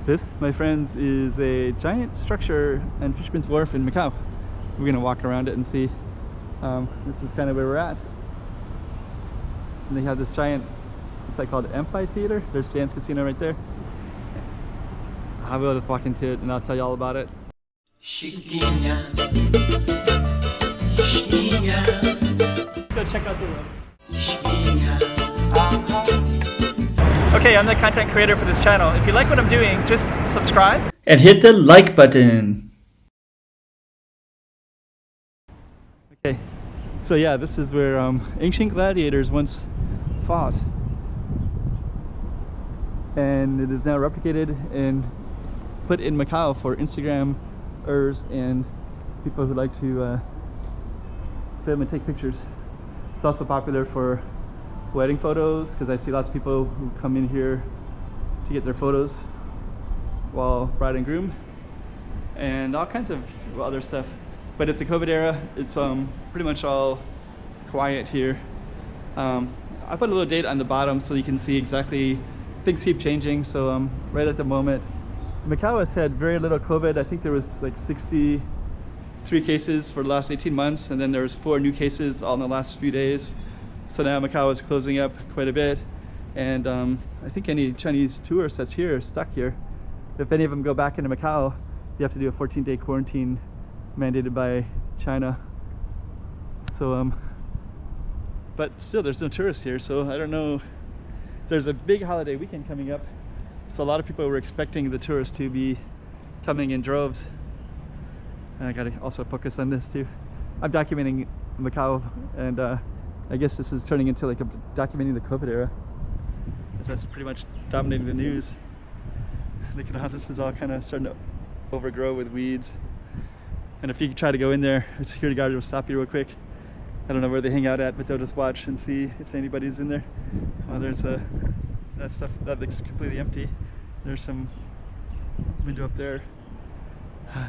This, my friends, is a giant structure and Fisherman's Wharf in Macau. We're gonna walk around it and see. This is kind of where we're at. And they have this giant, what's that called, amphitheater? There's Sands Casino right there. I will just walk into it and I'll tell you all about it. Chiquinha. Let's go check out the room. Okay, I'm the content creator for this channel. If you like what I'm doing, just subscribe and hit the like button. Okay, so yeah, this is where ancient gladiators once fought. And it is now replicated and put in Macau for Instagrammers and people who like to film and take pictures. It's also popular for wedding photos because I see lots of people who come in here to get their photos while bride and groom and all kinds of other stuff. But it's a COVID era. It's pretty much all quiet here. I put a little date on the bottom so you can see exactly, things keep changing. So right at the moment, Macau has had very little COVID. I think there was like 63 cases for the last 18 months, and then there was 4 new cases all in the last few days. So now Macau is closing up quite a bit, and I think any Chinese tourist that's here is stuck here. If any of them go back into Macau, you have to do a 14-day quarantine mandated by China. So but still there's no tourists here, so I don't know. There's a big holiday weekend coming up, so a lot of people were expecting the tourists to be coming in droves. And I gotta also focus on this too. I'm documenting Macau, and I guess this is turning into like a documenting the COVID era, because that's pretty much dominating the news. Look at how this is all kind of starting to overgrow with weeds. And if you try to go in there, a security guard will stop you real quick. I don't know where they hang out at, but they'll just watch and see if anybody's in there. Oh, there's that stuff that looks completely empty. There's some window up there.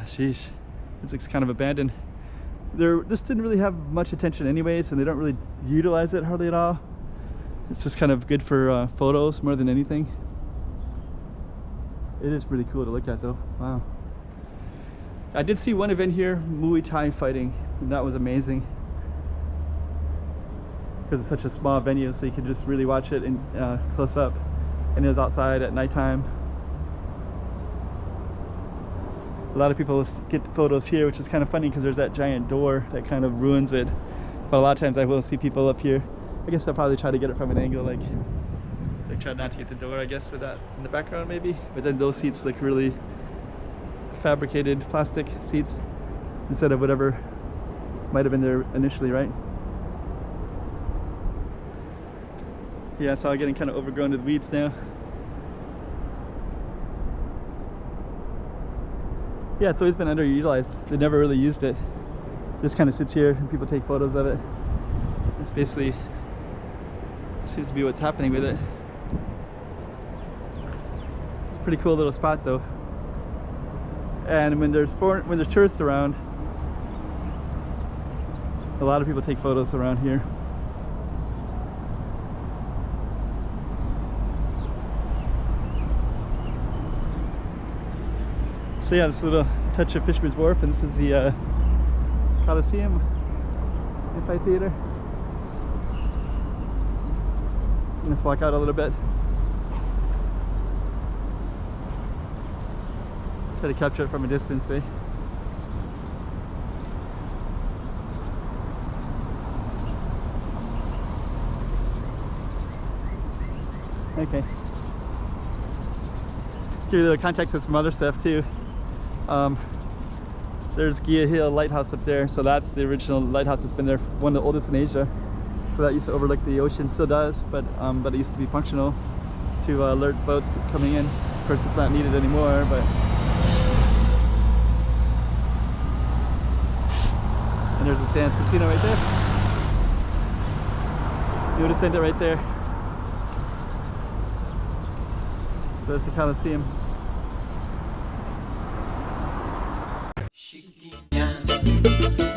Sheesh, this looks kind of abandoned. This didn't really have much attention anyways, and they don't really utilize it hardly at all. It's just kind of good for photos more than anything. It is really cool to look at though. Wow. I did see one event here, Muay Thai fighting, and that was amazing. Because it's such a small venue, so you can just really watch it in close up. And it was outside at nighttime. A lot of people get photos here, which is kind of funny because there's that giant door that kind of ruins it. But a lot of times I will see people up here. I guess I'll probably try to get it from an angle, like try not to get the door, I guess, with that in the background maybe. But then those seats look really fabricated plastic seats instead of whatever might have been there initially, right? Yeah, it's all getting kind of overgrown with weeds now. Yeah, it's always been underutilized. They never really used it. It just kind of sits here and people take photos of it. It's basically, seems to be what's happening with it. It's a pretty cool little spot though. And when there's tourists around, a lot of people take photos around here. So yeah, this little touch of Fisherman's Wharf, and this is the Coliseum amphitheater. Let's walk out a little bit. Try to capture it from a distance, eh? Okay. Give you a little context of some other stuff too. There's Gia Hill Lighthouse up there, so that's the original lighthouse that's been there, one of the oldest in Asia. So that used to overlook the ocean, still does, but it used to be functional to alert boats coming in. Of course, it's not needed anymore, but. And there's the Sands Casino right there. You would have seen it right there. So that's the Coliseum. Chiquinha.